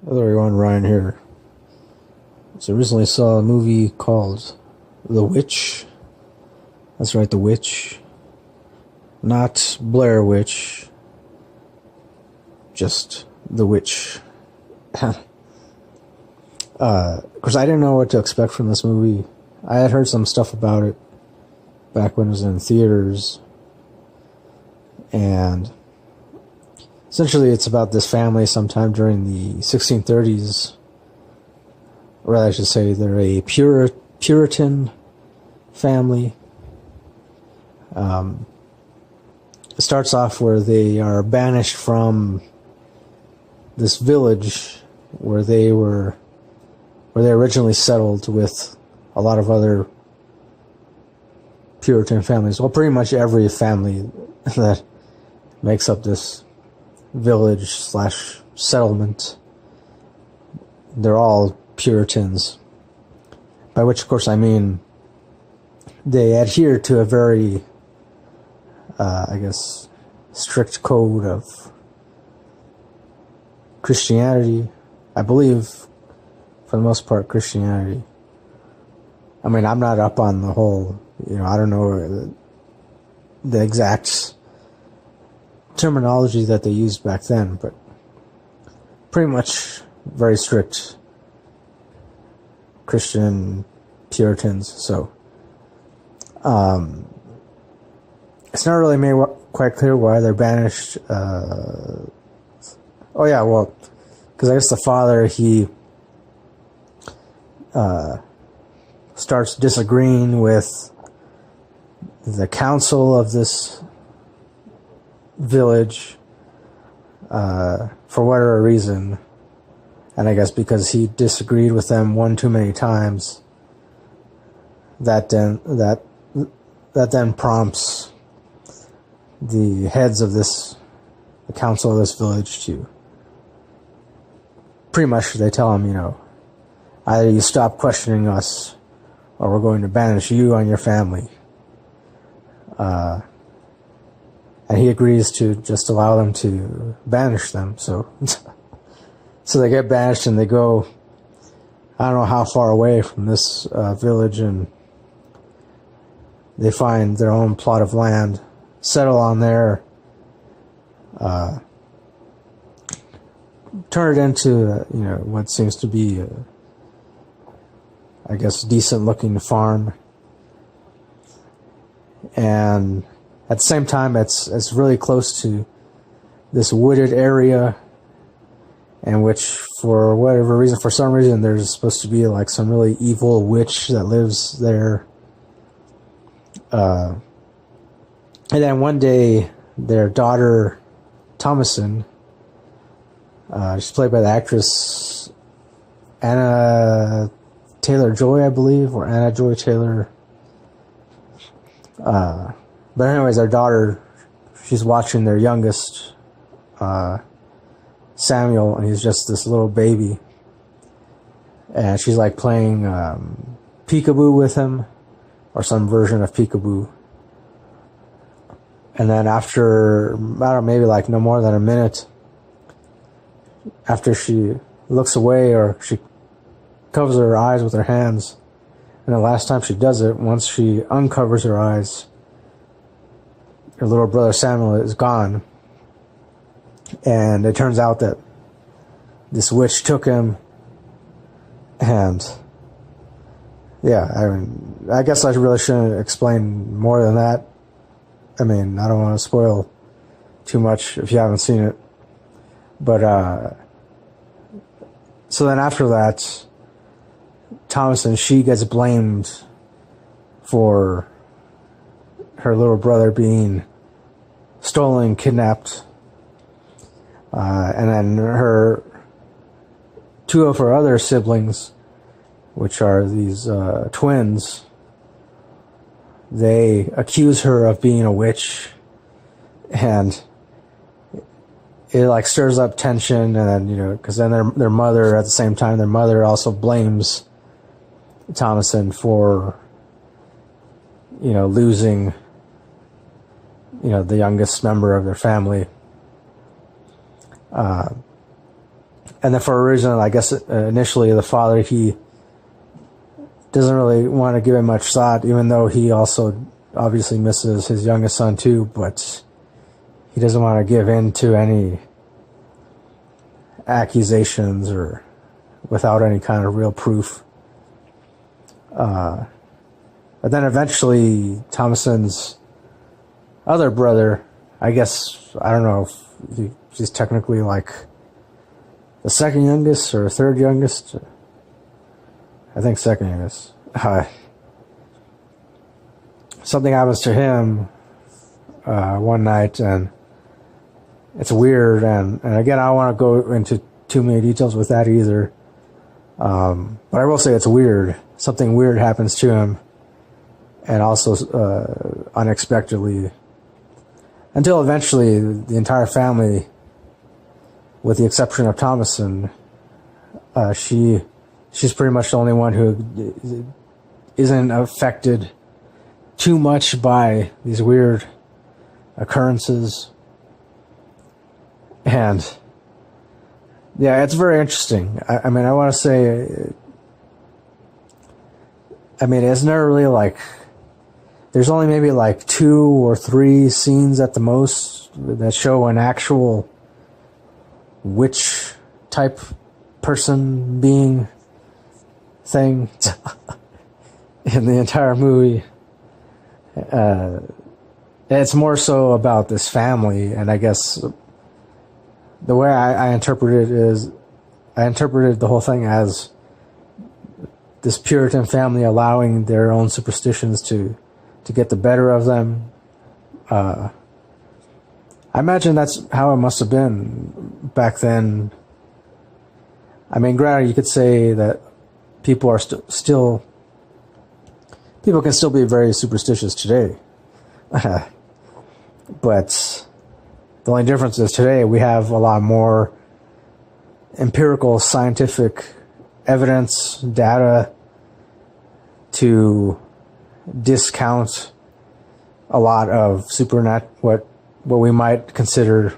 Hello everyone, Ryan here. So I recently saw a movie called The Witch. That's right, The Witch. Not Blair Witch. Just The Witch. Of course, I didn't know what to expect from this movie. I had heard some stuff about it back when it was in theaters. And essentially, it's about this family sometime during the 1630s. Or rather, I should say they're a Puritan family. It starts off where they are banished from this village where they originally settled with a lot of other Puritan families. Well, pretty much every family that makes up this village/settlement, they're all Puritans, by which of course I mean they adhere to a very strict code of Christianity. I believe for the most part Christianity. I mean, I'm not up on the whole, I don't know the exact terminology that they used back then, but pretty much very strict Christian Puritans. So it's not really made quite clear why they're banished. Because I guess the father, he starts disagreeing with the council of this village for whatever reason, and I guess because he disagreed with them one too many times, that then prompts the heads of the council of this village to pretty much, they tell him, either you stop questioning us or we're going to banish you and your family. And he agrees to just allow them to banish them. So they get banished and they go, I don't know how far away from this village, and they find their own plot of land, settle on there, turn it into, what seems to be, decent looking farm. And at the same time, it's really close to this wooded area, in which, for whatever reason, for some reason, there's supposed to be like some really evil witch that lives there. And then one day, their daughter, Thomason, she's played by the actress Anna Taylor-Joy, I believe, or Anna Joy Taylor. But anyways, their daughter, she's watching their youngest, Samuel, and he's just this little baby. And she's like playing peekaboo with him, or some version of peekaboo. And then after, I don't know, maybe like no more than a minute, after she looks away, or she covers her eyes with her hands, and the last time she does it, once she uncovers her eyes, her little brother Samuel is gone. And it turns out that this witch took him, and I guess I really shouldn't explain more than that. I mean, I don't want to spoil too much if you haven't seen it. But, so then after that, Thomason, she gets blamed for her little brother being stolen, kidnapped. And then two of her other siblings, which are these twins, they accuse her of being a witch, and it like stirs up tension. And then, because then their mother, at the same time, their mother also blames Thomason for, losing, the youngest member of their family. And then for a reason, I guess initially the father, he doesn't really want to give it much thought, even though he also obviously misses his youngest son too, but he doesn't want to give in to any accusations or without any kind of real proof. But then eventually Thomason's other brother, I guess, I don't know if he's technically like the second youngest or third youngest. I think second youngest. Something happens to him one night, and it's weird. And again, I don't want to go into too many details with that either. But I will say it's weird. Something weird happens to him, and also unexpectedly, until eventually the entire family, with the exception of Thomason, she's pretty much the only one who isn't affected too much by these weird occurrences. And yeah, it's very interesting. I mean, I want to say, I mean, it's never really like, there's only maybe like 2 or 3 scenes at the most that show an actual witch type person, being, thing in the entire movie. It's more so about this family, and I guess the way I interpret it is, I interpreted the whole thing as this Puritan family allowing their own superstitions to get the better of them. I imagine that's how it must have been back then. I mean, granted, you could say that people are still people can still be very superstitious today. But the only difference is today we have a lot more empirical scientific evidence, data to discount a lot of what we might consider,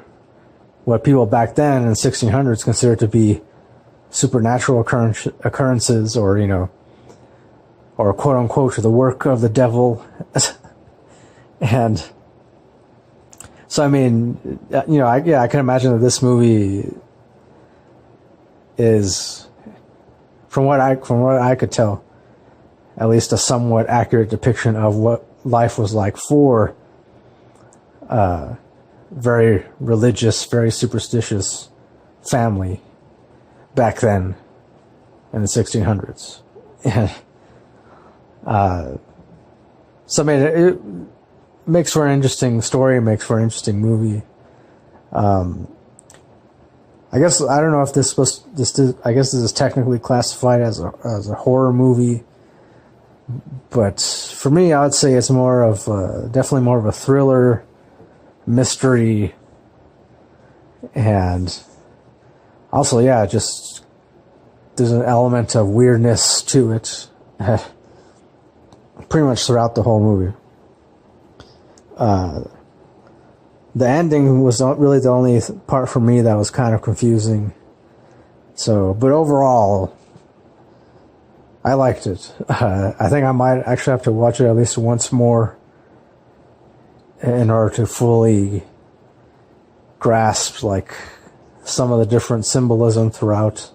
what people back then in the 1600s considered to be supernatural occurrences, or, you know, or quote unquote the work of the devil. And so, I mean, you know, I can imagine that this movie is, from what I could tell, at least a somewhat accurate depiction of what life was like for very religious, very superstitious family back then in the 1600s. So I mean, it makes for an interesting story, makes for an interesting movie. I guess, I don't know if I guess this is technically classified as a horror movie, but for me, I would say it's more of definitely more of a thriller, mystery, and also, yeah, just there's an element of weirdness to it, pretty much throughout the whole movie. The ending was not really the only part for me that was kind of confusing. So, but overall, I liked it. I think I might actually have to watch it at least once more in order to fully grasp, like, some of the different symbolism throughout.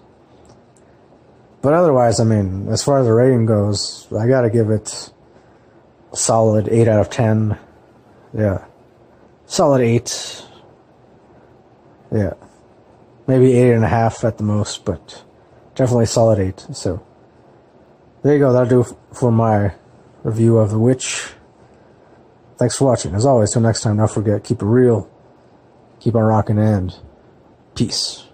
But otherwise, I mean, as far as the rating goes, I gotta give it a solid 8 out of 10. Yeah. Solid 8. Yeah. Maybe 8.5 at the most, but definitely solid 8. So, there you go. That'll do for my review of The Witch. Thanks for watching. As always, till next time, don't forget, keep it real, keep on rocking, and peace.